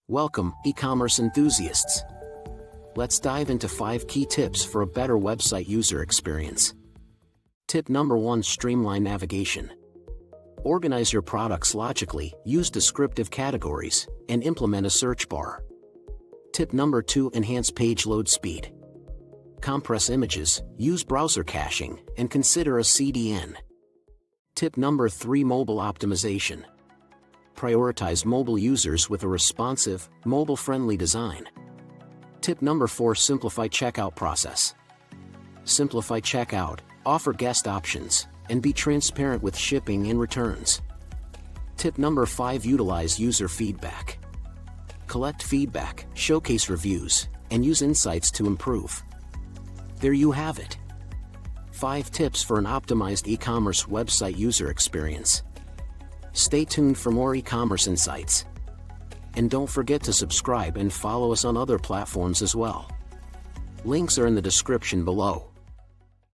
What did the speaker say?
Welcome, e-commerce enthusiasts. Let's dive into 5 key tips for a better website user experience. Tip number 1: Streamline navigation. Organize your products logically, use descriptive categories, and implement a search bar. Tip number 2: Enhance page load speed. Compress images, use browser caching, and consider a CDN. Tip number 3: Mobile optimization. Prioritize mobile users with a responsive, mobile-friendly design. Tip number 4: Simplify checkout process. Simplify checkout, offer guest options, and be transparent with shipping and returns. Tip number 5: Utilize user feedback. Collect feedback, showcase reviews, and use insights to improve. There you have it. 5 tips for an optimized e-commerce website user experience. Stay tuned for more e-commerce insights. And don't forget to subscribe and follow us on other platforms as well. Links are in the description below.